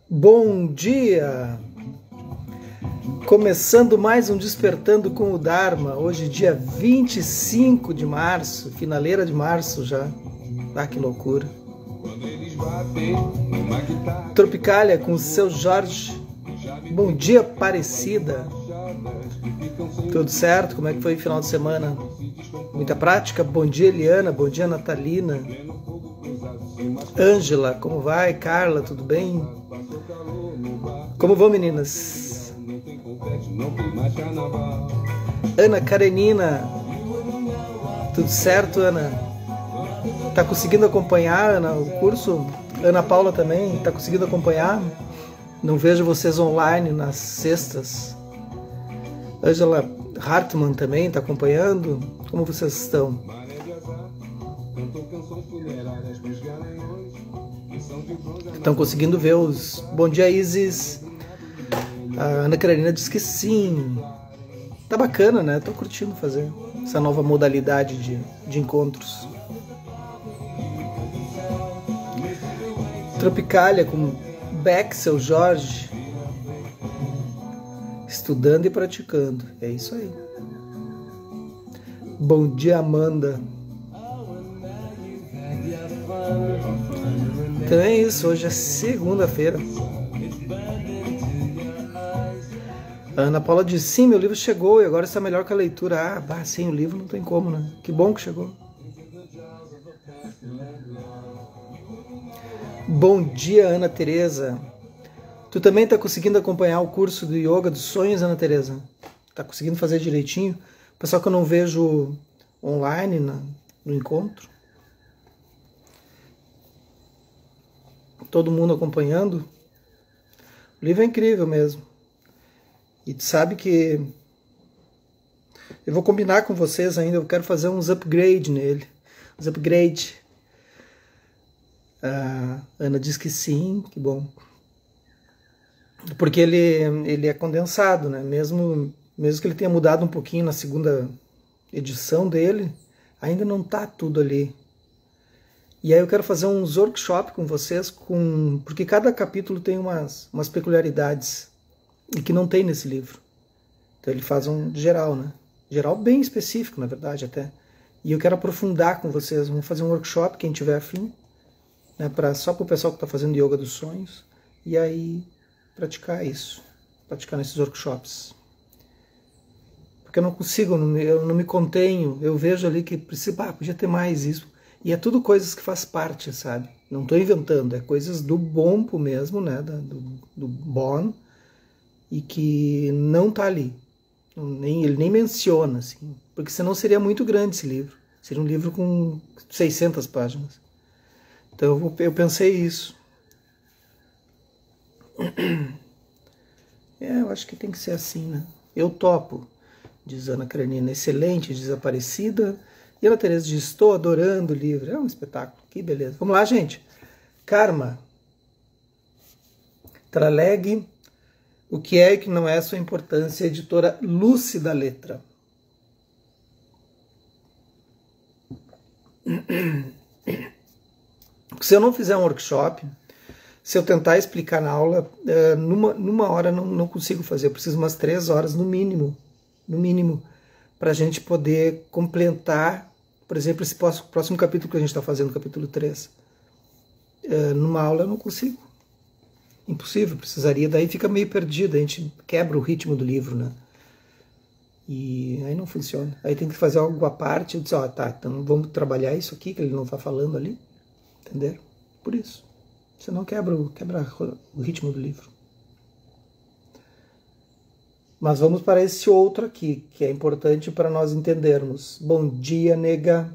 Bom dia! Começando mais um Despertando com o Dharma, hoje dia 25 de março, finaleira de março já. Ah, que loucura! Tropicália com o seu Jorge. Bom dia, Aparecida. Tudo certo? Como é que foi o final de semana? Muita prática? Bom dia, Eliana. Bom dia, Natalina. Ângela, como vai? Carla, tudo bem? Como vão, meninas? Ana Karenina. Tudo certo, Ana? Tá conseguindo acompanhar, Ana, o curso? Ana Paula também, tá conseguindo acompanhar? Não vejo vocês online nas sextas. Ângela Hartmann também tá acompanhando? Como vocês estão? Estão conseguindo ver os... Bom dia, Isis. A Ana Karenina diz que sim. Tá bacana, né? Tô curtindo fazer essa nova modalidade de encontros. Tropicália com Beck, seu Jorge. Estudando e praticando. É isso aí. Bom dia, Amanda. Então é isso, hoje é segunda-feira. A Ana Paula diz, sim, meu livro chegou e agora está melhor que a leitura. Ah, sem o livro não tem como, né? Que bom que chegou. Bom dia, Ana Tereza. Tu também está conseguindo acompanhar o curso do Yoga dos Sonhos, Ana Tereza? Está conseguindo fazer direitinho? O pessoal que eu não vejo online no encontro. Todo mundo acompanhando. O livro é incrível mesmo. E tu sabe que eu vou combinar com vocês ainda, eu quero fazer uns upgrade nele. Uns upgrade. A Ana diz que sim, que bom. Porque ele é condensado, né? Mesmo que ele tenha mudado um pouquinho na segunda edição dele, ainda não tá tudo ali. E aí eu quero fazer uns workshops com vocês, porque cada capítulo tem umas peculiaridades e que não tem nesse livro. Então ele faz um geral, né? Geral bem específico, na verdade, até. E eu quero aprofundar com vocês. Vamos fazer um workshop, quem tiver afim, né? Só para o pessoal que está fazendo Yoga dos Sonhos. E aí praticar isso. Praticar nesses workshops. Porque eu não consigo, eu não me contenho. Eu vejo ali que precisa, podia ter mais isso. E é tudo coisas que faz parte, sabe? Não estou inventando, é coisas do Bompo mesmo, né? Do Bon, e que não está ali. Ele nem menciona, assim. Porque senão seria muito grande esse livro. Seria um livro com 600 páginas. Então eu pensei isso. Eu acho que tem que ser assim, né? Eu topo, diz Ana Karenina. Excelente, diz Aparecida. E Ana Tereza diz, estou adorando o livro. É um espetáculo, que beleza. Vamos lá, gente. Karma. Traleg. O que é e que não é sua importância, editora Lúcida Letra. Se eu não fizer um workshop, se eu tentar explicar na aula, numa hora não consigo fazer. Eu preciso umas 3 horas no mínimo, para a gente poder completar, por exemplo, esse próximo capítulo que a gente está fazendo, capítulo 3. Numa aula eu não consigo. Impossível, precisaria, daí fica meio perdido, a gente quebra o ritmo do livro, né? E aí não funciona. Aí tem que fazer algo à parte, eu disse, tá, então vamos trabalhar isso aqui que ele não está falando ali, entenderam? Por isso. Senão quebra o ritmo do livro. Mas vamos para esse outro aqui, que é importante para nós entendermos. Bom dia, nega.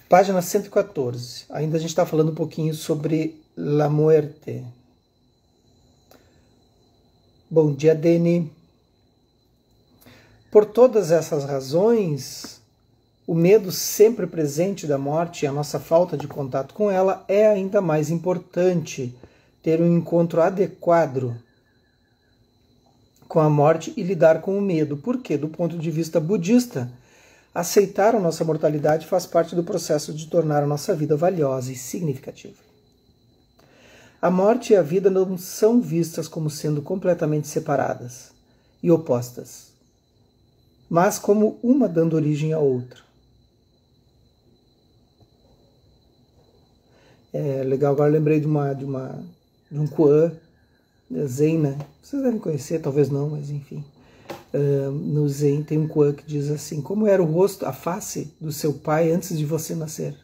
Página 114. Ainda a gente está falando um pouquinho sobre La Muerte. Bom dia, Deni. Por todas essas razões, o medo sempre presente da morte e a nossa falta de contato com ela é ainda mais importante ter um encontro adequado com a morte e lidar com o medo. Porque, do ponto de vista budista, aceitar a nossa mortalidade faz parte do processo de tornar a nossa vida valiosa e significativa. A morte e a vida não são vistas como sendo completamente separadas e opostas, mas como uma dando origem à outra. É legal, agora lembrei de um koan Zen, né? Vocês devem conhecer, talvez não, mas enfim. No Zen tem um koan que diz assim: como era o rosto, a face do seu pai antes de você nascer?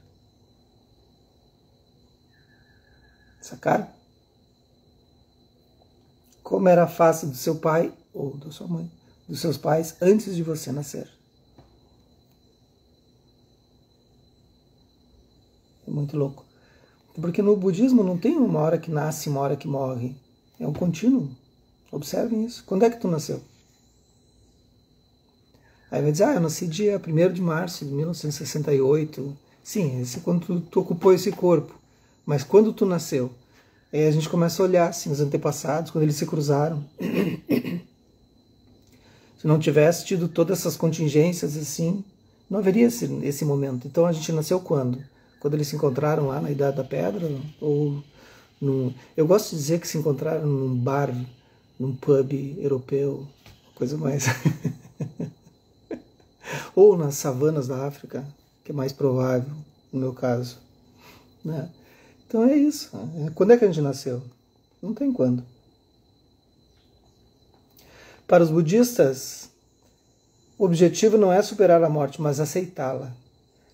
Sacaram? Como era a face do seu pai ou da sua mãe, dos seus pais antes de você nascer? É muito louco. Porque no budismo não tem uma hora que nasce e uma hora que morre. É um contínuo. Observem isso. Quando é que tu nasceu? Aí vai dizer, eu nasci dia 1º de março de 1968. Sim, esse é quando tu ocupou esse corpo. Mas quando tu nasceu? Aí a gente começa a olhar assim, os antepassados, quando eles se cruzaram. Se não tivesse tido todas essas contingências assim, não haveria esse momento. Então a gente nasceu quando? Quando eles se encontraram lá na Idade da Pedra? Ou eu gosto de dizer que se encontraram num bar, num pub europeu, coisa mais... ou nas savanas da África, que é mais provável, no meu caso. Né? Então é isso. Quando é que a gente nasceu? Não tem quando. Para os budistas, o objetivo não é superar a morte, mas aceitá-la,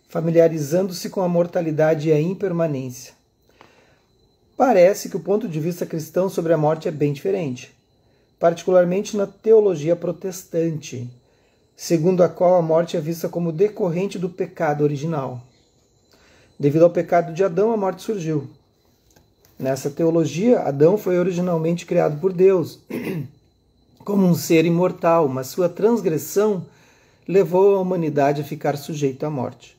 familiarizando-se com a mortalidade e a impermanência. Parece que o ponto de vista cristão sobre a morte é bem diferente, particularmente na teologia protestante, segundo a qual a morte é vista como decorrente do pecado original. Devido ao pecado de Adão, a morte surgiu. Nessa teologia, Adão foi originalmente criado por Deus, como um ser imortal, mas sua transgressão levou a humanidade a ficar sujeita à morte.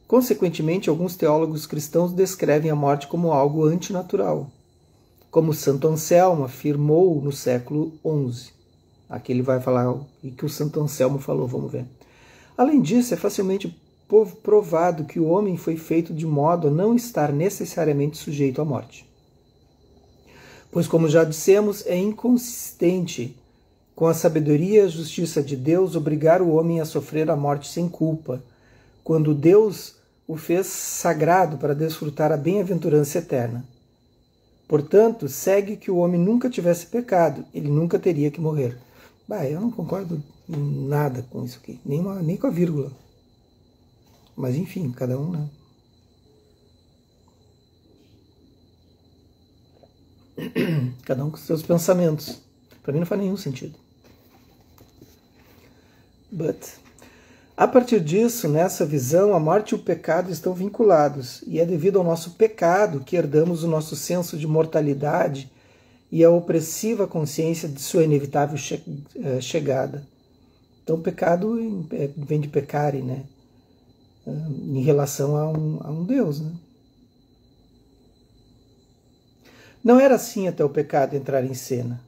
Consequentemente, alguns teólogos cristãos descrevem a morte como algo antinatural, como Santo Anselmo afirmou no século XI. Aqui ele vai falar o que o Santo Anselmo falou, vamos ver. Além disso, é facilmente provado que o homem foi feito de modo a não estar necessariamente sujeito à morte. Pois, como já dissemos, é inconsistente com a sabedoria e a justiça de Deus obrigar o homem a sofrer a morte sem culpa, quando Deus o fez sagrado para desfrutar a bem-aventurança eterna. Portanto, segue que o homem nunca tivesse pecado, ele nunca teria que morrer. Eu não concordo em nada com isso aqui, nem com a vírgula. Mas enfim, cada um, né? Cada um com seus pensamentos. Para mim não faz nenhum sentido. A partir disso, nessa visão, a morte e o pecado estão vinculados, e é devido ao nosso pecado que herdamos o nosso senso de mortalidade e a opressiva consciência de sua inevitável chegada. Então, o pecado vem de pecare, né? Em relação a um Deus, né? Não era assim até o pecado entrar em cena.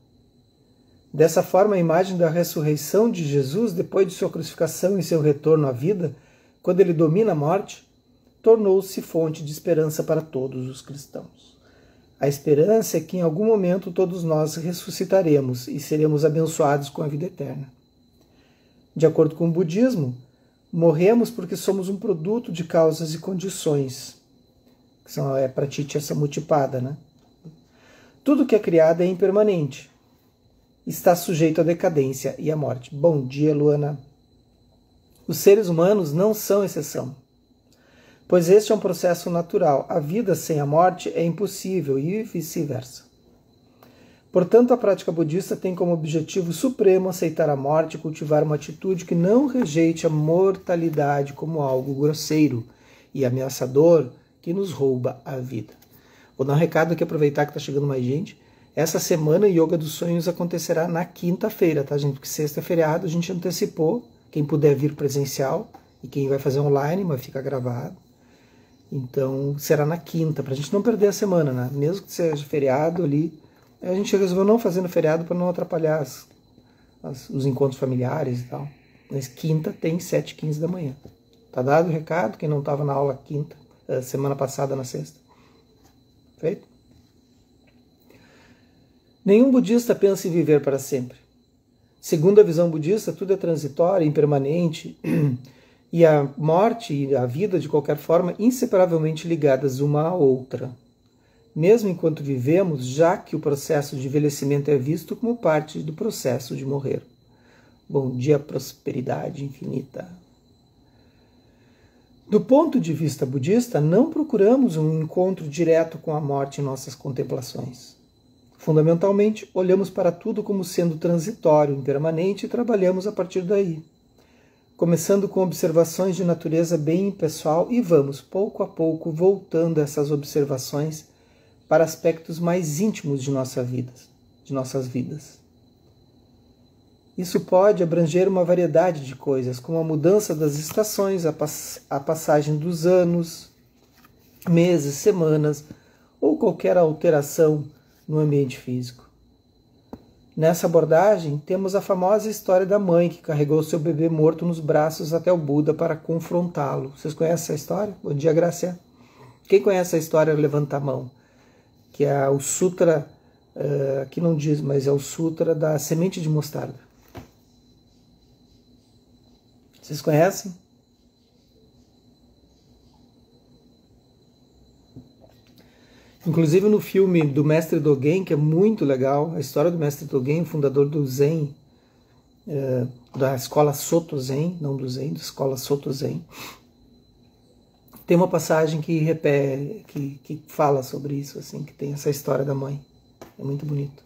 Dessa forma, a imagem da ressurreição de Jesus, depois de sua crucificação e seu retorno à vida, quando ele domina a morte, tornou-se fonte de esperança para todos os cristãos. A esperança é que em algum momento todos nós ressuscitaremos e seremos abençoados com a vida eterna. De acordo com o budismo, morremos porque somos um produto de causas e condições, que são pratitya samuttipada, né? Tudo que é criado é impermanente, está sujeito à decadência e à morte. Bom dia, Luana. Os seres humanos não são exceção, pois este é um processo natural. A vida sem a morte é impossível e vice-versa. Portanto, a prática budista tem como objetivo supremo aceitar a morte e cultivar uma atitude que não rejeite a mortalidade como algo grosseiro e ameaçador que nos rouba a vida. Vou dar um recado aqui, aproveitar que está chegando mais gente. Essa semana, Yoga dos Sonhos acontecerá na quinta-feira, tá, gente? Porque sexta é feriado, a gente antecipou. Quem puder vir presencial e quem vai fazer online, mas fica gravado. Então, será na quinta, para a gente não perder a semana, né? Mesmo que seja feriado ali, a gente resolveu não fazer no feriado para não atrapalhar os encontros familiares e tal. Mas quinta tem 7h15 da manhã. Tá dado o recado? Quem não estava na aula quinta, semana passada na sexta. Feito? Nenhum budista pensa em viver para sempre. Segundo a visão budista, tudo é transitório, impermanente, e a morte e a vida, de qualquer forma, inseparavelmente ligadas uma à outra. Mesmo enquanto vivemos, já que o processo de envelhecimento é visto como parte do processo de morrer. Bom dia, prosperidade infinita. Do ponto de vista budista, não procuramos um encontro direto com a morte em nossas contemplações. Fundamentalmente, olhamos para tudo como sendo transitório, impermanente e trabalhamos a partir daí. Começando com observações de natureza bem pessoal e vamos, pouco a pouco, voltando essas observações para aspectos mais íntimos de nossas vidas. Isso pode abranger uma variedade de coisas, como a mudança das estações, a passagem dos anos, meses, semanas ou qualquer alteração no ambiente físico. Nessa abordagem, temos a famosa história da mãe que carregou seu bebê morto nos braços até o Buda para confrontá-lo. Vocês conhecem essa história? Bom dia, Gracia. Quem conhece a história, levanta a mão. Que é o Sutra, aqui não diz, mas é o Sutra da semente de mostarda. Vocês conhecem? Inclusive no filme do Mestre Dogen, que é muito legal, a história do Mestre Dogen, fundador do Zen, da escola Soto Zen, não do Zen, da escola Soto Zen, tem uma passagem que fala sobre isso, assim, que tem essa história da mãe. É muito bonito.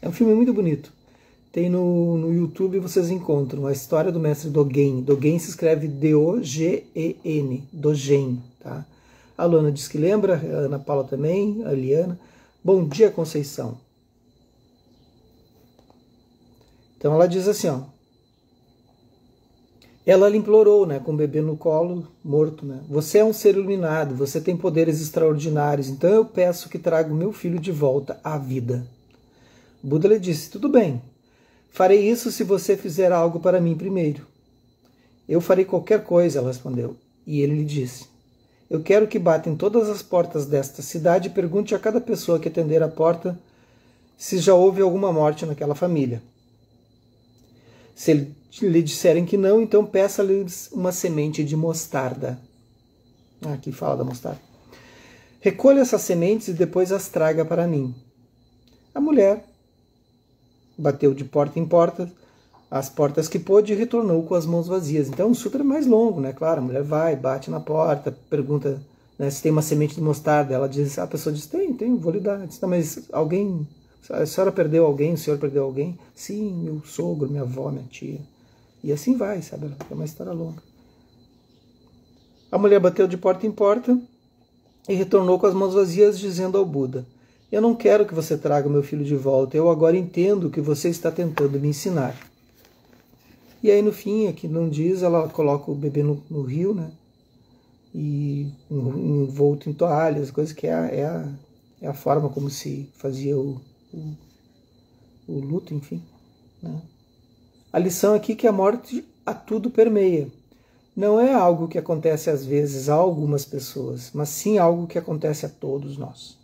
É um filme muito bonito. Tem no YouTube, vocês encontram a história do Mestre Dogen. Dogen se escreve D-O-G-E-N, Dogen, tá? A Luana diz que lembra, a Ana Paula também, a Eliana. Bom dia, Conceição. Então ela diz assim, ó. Ela lhe implorou, né, com o bebê no colo, morto, né? Você é um ser iluminado, você tem poderes extraordinários, então eu peço que traga o meu filho de volta à vida. Buda lhe disse, tudo bem, farei isso se você fizer algo para mim primeiro. Eu farei qualquer coisa, ela respondeu. E ele lhe disse, eu quero que bata em todas as portas desta cidade e pergunte a cada pessoa que atender a porta se já houve alguma morte naquela família. Se lhe disserem que não, então peça-lhes uma semente de mostarda. Aqui fala da mostarda. Recolha essas sementes e depois as traga para mim. A mulher bateu de porta em porta, as portas que pôde, e retornou com as mãos vazias. Então o sutra é mais longo, né? Claro, a mulher vai, bate na porta, pergunta, né, se tem uma semente de mostarda. Ela diz, a pessoa diz, tem, vou lhe dar. Diz, tá, mas alguém, a senhora perdeu alguém, o senhor perdeu alguém? Sim, meu sogro, minha avó, minha tia. E assim vai, sabe? É uma história longa. A mulher bateu de porta em porta e retornou com as mãos vazias, dizendo ao Buda, eu não quero que você traga meu filho de volta, eu agora entendo o que você está tentando me ensinar. E aí no fim, aqui não diz, ela coloca o bebê no rio, né? E envolto em toalhas, coisas que é a forma como se fazia o luto, enfim. Né? A lição aqui é que a morte a tudo permeia. Não é algo que acontece às vezes a algumas pessoas, mas sim algo que acontece a todos nós.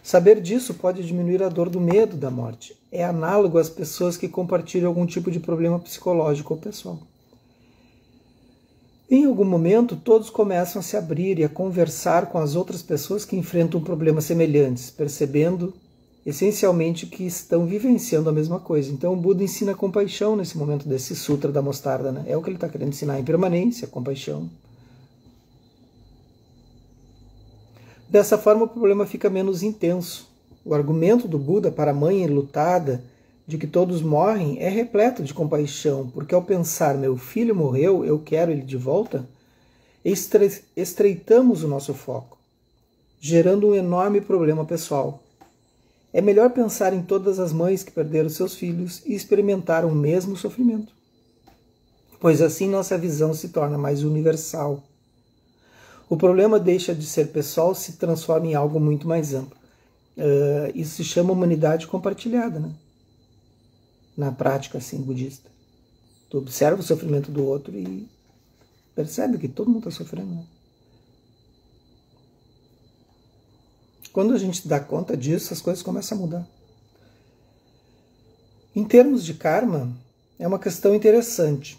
Saber disso pode diminuir a dor do medo da morte. É análogo às pessoas que compartilham algum tipo de problema psicológico ou pessoal. Em algum momento, todos começam a se abrir e a conversar com as outras pessoas que enfrentam problemas semelhantes, percebendo essencialmente que estão vivenciando a mesma coisa. Então o Buda ensina compaixão nesse momento desse sutra da mostarda, né? É o que ele está querendo ensinar, impermanência, compaixão. Dessa forma o problema fica menos intenso. O argumento do Buda para a mãe enlutada de que todos morrem é repleto de compaixão, porque ao pensar meu filho morreu, eu quero ele de volta, estreitamos o nosso foco, gerando um enorme problema pessoal. É melhor pensar em todas as mães que perderam seus filhos e experimentaram o mesmo sofrimento, pois assim nossa visão se torna mais universal. O problema deixa de ser pessoal e se transforma em algo muito mais amplo. Isso se chama humanidade compartilhada, né? Na prática assim, budista. Tu observa o sofrimento do outro e percebe que todo mundo está sofrendo. Né? Quando a gente dá conta disso, as coisas começam a mudar. Em termos de karma, é uma questão interessante.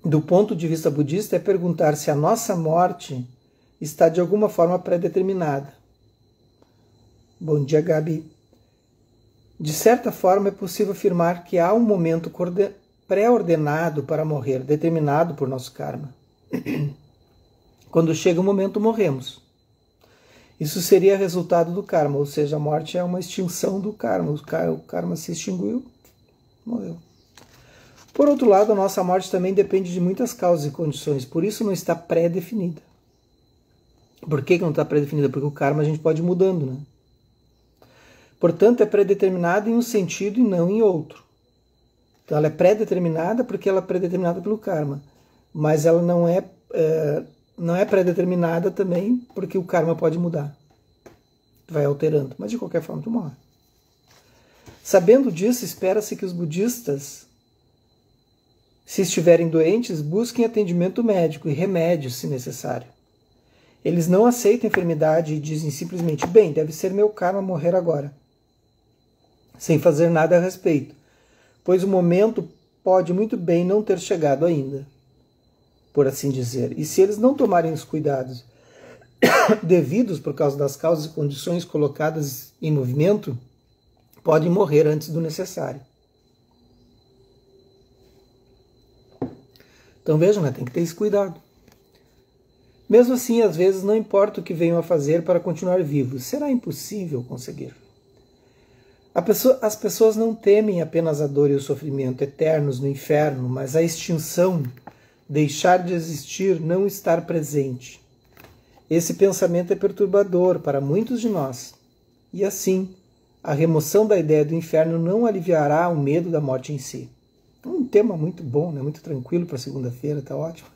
Do ponto de vista budista, é perguntar se a nossa morte está de alguma forma pré-determinada. Bom dia, Gabi. De certa forma, é possível afirmar que há um momento pré-ordenado para morrer, determinado por nosso karma. Quando chega o momento, morremos. Isso seria resultado do karma, ou seja, a morte é uma extinção do karma. O karma se extinguiu, morreu. Por outro lado, a nossa morte também depende de muitas causas e condições, por isso não está pré-definida. Por que não está pré-definida? Porque o karma a gente pode ir mudando, né? Portanto, é pré-determinada em um sentido e não em outro. Então, ela é pré-determinada porque ela é pré-determinada pelo karma, mas ela não é pré-determinada também porque o karma pode mudar. Vai alterando, mas de qualquer forma tu morre. Sabendo disso, espera-se que os budistas, se estiverem doentes, busquem atendimento médico e remédios, se necessário. Eles não aceitam a enfermidade e dizem simplesmente, bem, deve ser meu karma morrer agora, sem fazer nada a respeito, pois o momento pode muito bem não ter chegado ainda, por assim dizer. E se eles não tomarem os cuidados devidos por causa das causas e condições colocadas em movimento, podem morrer antes do necessário. Então vejam, né? Tem que ter esse cuidado. Mesmo assim, às vezes, não importa o que venham a fazer para continuar vivos, será impossível conseguir. As pessoas não temem apenas a dor e o sofrimento eternos no inferno, mas a extinção, deixar de existir, não estar presente. Esse pensamento é perturbador para muitos de nós. E assim, a remoção da ideia do inferno não aliviará o medo da morte em si. Um tema muito bom, né? Muito tranquilo para segunda-feira, tá ótimo.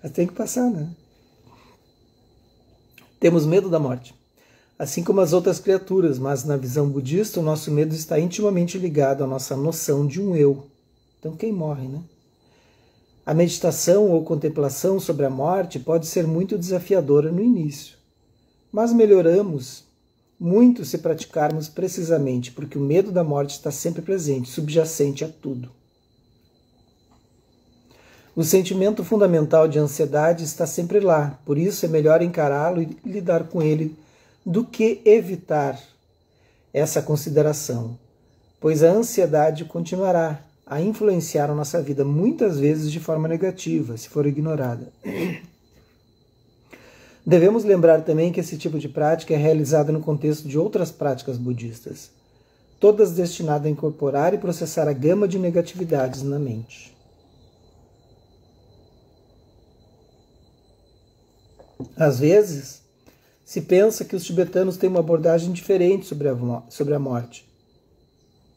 Mas tem que passar, né? Temos medo da morte, assim como as outras criaturas, mas na visão budista o nosso medo está intimamente ligado à nossa noção de um eu. Então quem morre, né? A meditação ou contemplação sobre a morte pode ser muito desafiadora no início, mas melhoramos muito se praticarmos precisamente, porque o medo da morte está sempre presente, subjacente a tudo. O sentimento fundamental de ansiedade está sempre lá, por isso é melhor encará-lo e lidar com ele do que evitar essa consideração, pois a ansiedade continuará a influenciar a nossa vida, muitas vezes de forma negativa, se for ignorada. Devemos lembrar também que esse tipo de prática é realizada no contexto de outras práticas budistas, todas destinadas a incorporar e processar a gama de negatividades na mente. Às vezes, se pensa que os tibetanos têm uma abordagem diferente sobre a morte,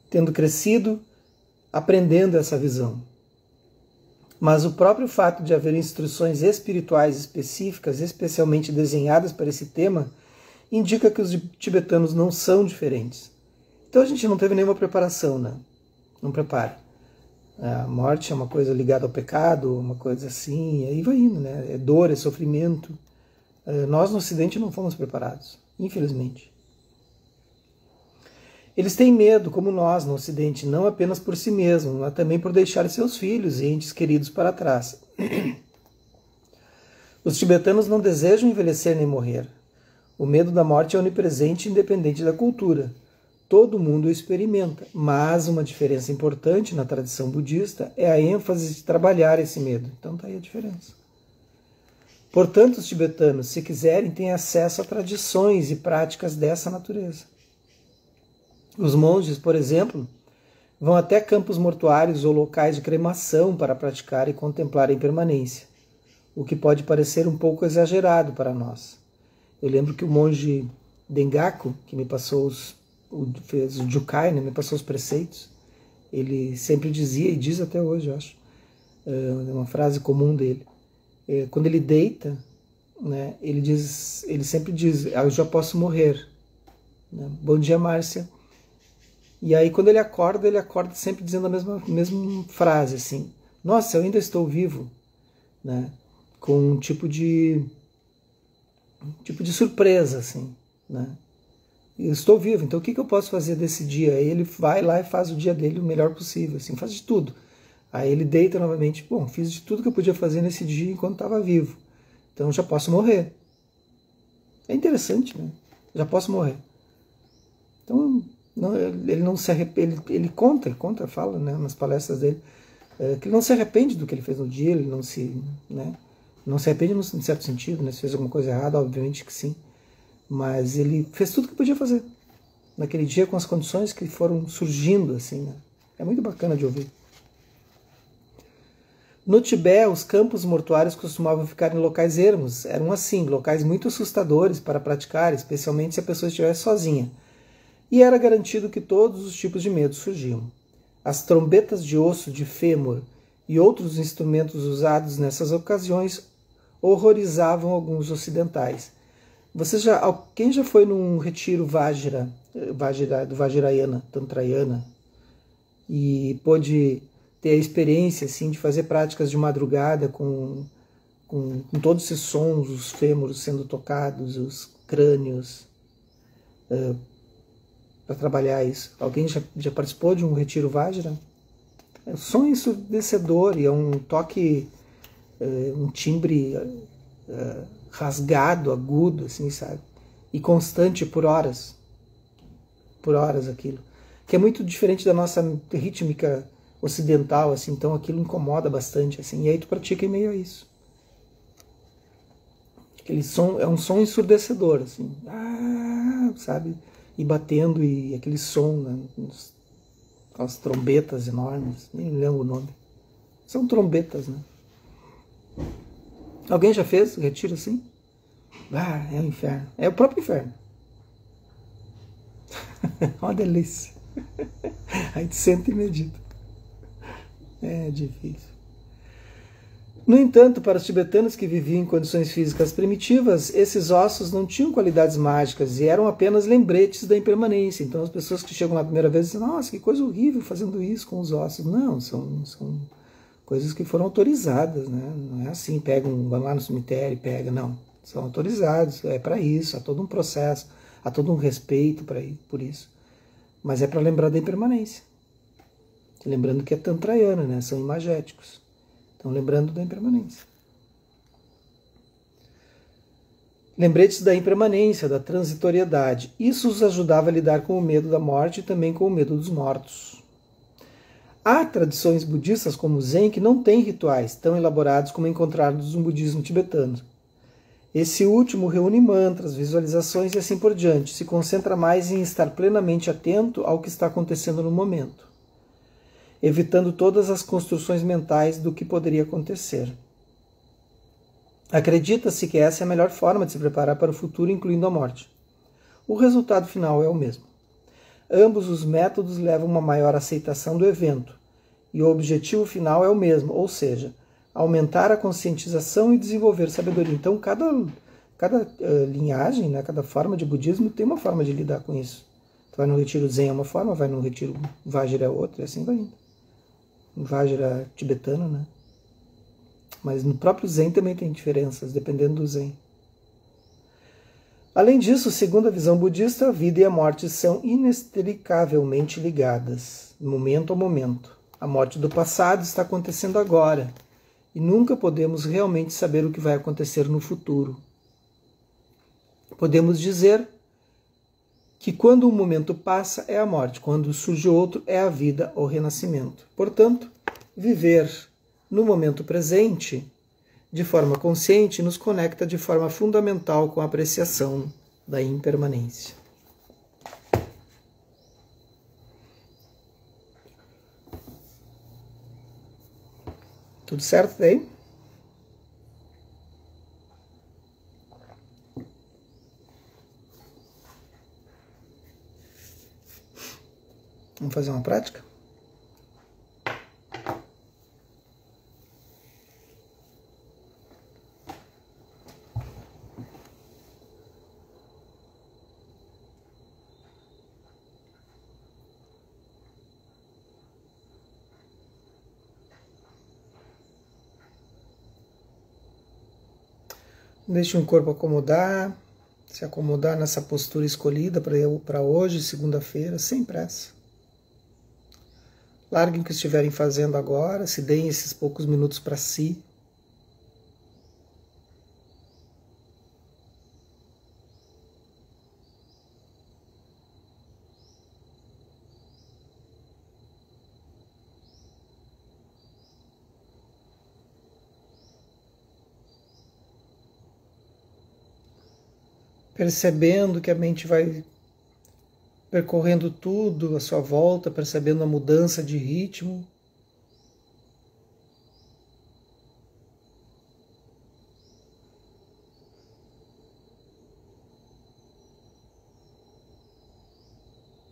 tendo crescido aprendendo essa visão. Mas o próprio fato de haver instruções espirituais específicas, especialmente desenhadas para esse tema, indica que os tibetanos não são diferentes. Então a gente não teve nenhuma preparação, né? Não prepara. A morte é uma coisa ligada ao pecado, uma coisa assim, e aí vai indo, né? É dor, é sofrimento. Nós no Ocidente não fomos preparados, infelizmente. Eles têm medo, como nós no Ocidente, não apenas por si mesmos, mas também por deixar seus filhos e entes queridos para trás. Os tibetanos não desejam envelhecer nem morrer. O medo da morte é onipresente, independente da cultura. Todo mundo o experimenta, mas uma diferença importante na tradição budista é a ênfase de trabalhar esse medo. Então está aí a diferença. Portanto, os tibetanos, se quiserem, têm acesso a tradições e práticas dessa natureza. Os monges, por exemplo, vão até campos mortuários ou locais de cremação para praticar e contemplar a impermanência, o que pode parecer um pouco exagerado para nós. Eu lembro que o monge Dengaku, que me passou fez o Jukai, né, me passou os preceitos, ele sempre dizia, e diz até hoje, eu acho, é uma frase comum dele, quando ele deita, né, ele sempre diz, eu já posso morrer. Né? Bom dia, Márcia. E aí quando ele acorda sempre dizendo a mesma frase, assim, nossa, eu ainda estou vivo, né? Com um tipo de surpresa, assim, né? Eu estou vivo, então o que eu posso fazer desse dia? Aí ele vai lá e faz o dia dele o melhor possível, assim, faz de tudo. Aí ele deita novamente, bom, fiz de tudo que eu podia fazer nesse dia enquanto estava vivo, então já posso morrer. É interessante, né? Já posso morrer. Então, não, ele não se arrepende, ele conta, fala, né, nas palestras dele, que ele não se arrepende do que ele fez no dia, ele não se, né, não se arrepende em certo sentido, né, se fez alguma coisa errada, obviamente que sim, mas ele fez tudo que podia fazer naquele dia com as condições que foram surgindo, assim, né? É muito bacana de ouvir. No Tibete, os campos mortuários costumavam ficar em locais ermos, eram assim, locais muito assustadores para praticar, especialmente se a pessoa estivesse sozinha. E era garantido que todos os tipos de medo surgiam. As trombetas de osso de fêmur e outros instrumentos usados nessas ocasiões horrorizavam alguns ocidentais. Quem já foi num retiro do Vajrayana, Tantrayana, e pôde ter a experiência assim, de fazer práticas de madrugada com todos esses sons, os fêmures sendo tocados, os crânios, para trabalhar isso. Alguém já participou de um retiro Vajra? É um som ensurdecedor e é um toque, um timbre rasgado, agudo, assim, sabe? E constante por horas. Por horas aquilo. Que é muito diferente da nossa rítmica ocidental, assim, então aquilo incomoda bastante, assim, e aí tu pratica em meio a isso. Aquele som, é um som ensurdecedor, assim, sabe? E batendo, e aquele som, né? Aquelas trombetas enormes, nem lembro o nome. São trombetas, né? Alguém já fez retiro assim? É o inferno. É o próprio inferno. Uma delícia. Aí tu senta e medita. É difícil. No entanto, para os tibetanos que viviam em condições físicas primitivas, esses ossos não tinham qualidades mágicas e eram apenas lembretes da impermanência. Então as pessoas que chegam lá a primeira vez dizem, nossa, que coisa horrível fazendo isso com os ossos. Não, são coisas que foram autorizadas, né? Não é assim, vão lá no cemitério e pega, não. São autorizados, é para isso, há todo um processo, há todo um respeito por isso. Mas é para lembrar da impermanência. Lembrando que é tantrayana, né? São imagéticos. Então, lembrando da impermanência. Lembretes da impermanência, da transitoriedade. Isso os ajudava a lidar com o medo da morte e também com o medo dos mortos. Há tradições budistas como o Zen que não têm rituais tão elaborados como encontrados no budismo tibetano. Esse último reúne mantras, visualizações e assim por diante. Se concentra mais em estar plenamente atento ao que está acontecendo no momento, evitando todas as construções mentais do que poderia acontecer. Acredita-se que essa é a melhor forma de se preparar para o futuro, incluindo a morte. O resultado final é o mesmo. Ambos os métodos levam a uma maior aceitação do evento, e o objetivo final é o mesmo, ou seja, aumentar a conscientização e desenvolver sabedoria. Então, cada linhagem, né, cada forma de budismo tem uma forma de lidar com isso. Tu vai no retiro Zen é uma forma, vai no retiro Vajra é outra, e assim vai indo. No Vajra tibetano, né? Mas no próprio Zen também tem diferenças, dependendo do Zen. Além disso, segundo a visão budista, a vida e a morte são inextricavelmente ligadas, momento a momento. A morte do passado está acontecendo agora, e nunca podemos realmente saber o que vai acontecer no futuro. Podemos dizer que quando um momento passa é a morte, quando surge outro é a vida ou renascimento. Portanto, viver no momento presente de forma consciente nos conecta de forma fundamental com a apreciação da impermanência. Tudo certo daí? Vamos fazer uma prática? Deixe o corpo acomodar, Se acomodar nessa postura escolhida para hoje, segunda-feira, sem pressa. Larguem o que estiverem fazendo agora, se deem esses poucos minutos para si. Percebendo que a mente vai percorrendo tudo à sua volta, percebendo a mudança de ritmo.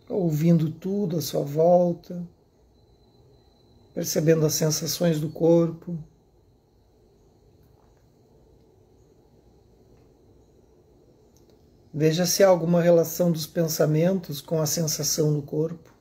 Ouvindo tudo à sua volta, percebendo as sensações do corpo. Veja se há alguma relação dos pensamentos com a sensação no corpo.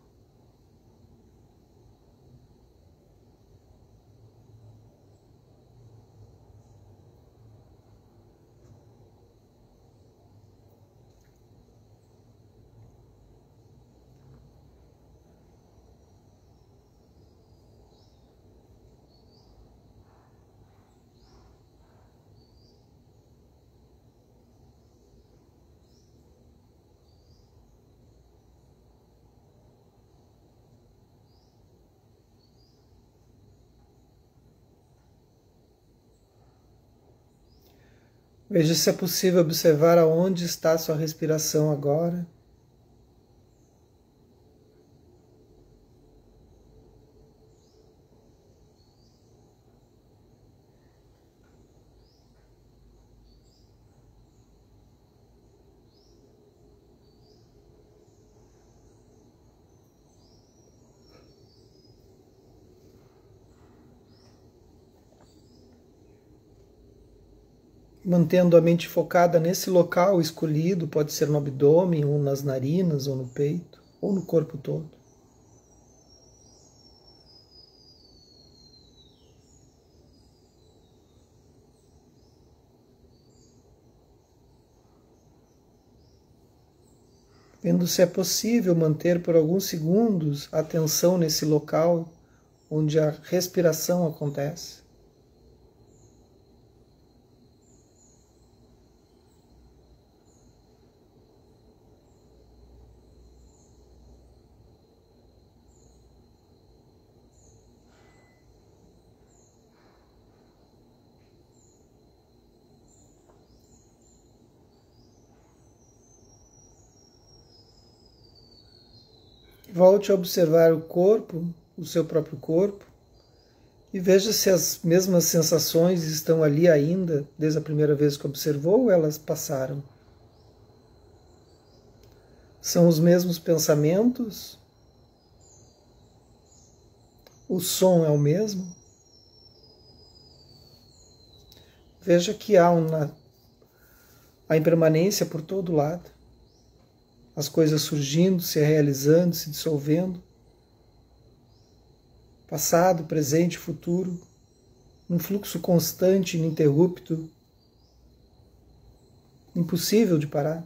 Veja se é possível observar aonde está a sua respiração agora. Mantendo a mente focada nesse local escolhido, pode ser no abdômen, ou nas narinas, ou no peito, ou no corpo todo. Vendo se é possível manter por alguns segundos a atenção nesse local onde a respiração acontece. Volte a observar o corpo, o seu próprio corpo, e veja se as mesmas sensações estão ali ainda, desde a primeira vez que observou, ou elas passaram. São os mesmos pensamentos? O som é o mesmo? Veja que há a impermanência por todo lado. As coisas surgindo, se realizando, se dissolvendo. Passado, presente, futuro. Um fluxo constante, ininterrupto. Impossível de parar.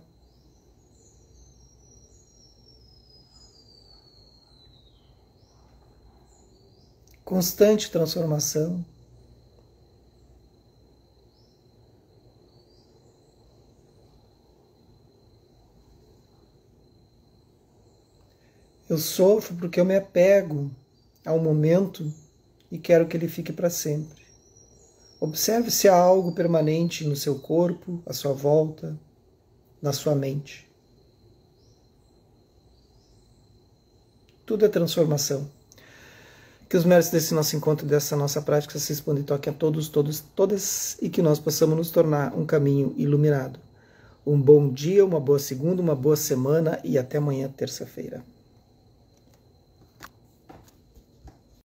Constante transformação. Eu sofro porque eu me apego ao momento e quero que ele fique para sempre. Observe se há algo permanente no seu corpo, à sua volta, na sua mente. Tudo é transformação. Que os méritos desse nosso encontro, dessa nossa prática, se expandam e toquem a todos, todas, e que nós possamos nos tornar um caminho iluminado. Um bom dia, uma boa segunda, uma boa semana e até amanhã, terça-feira.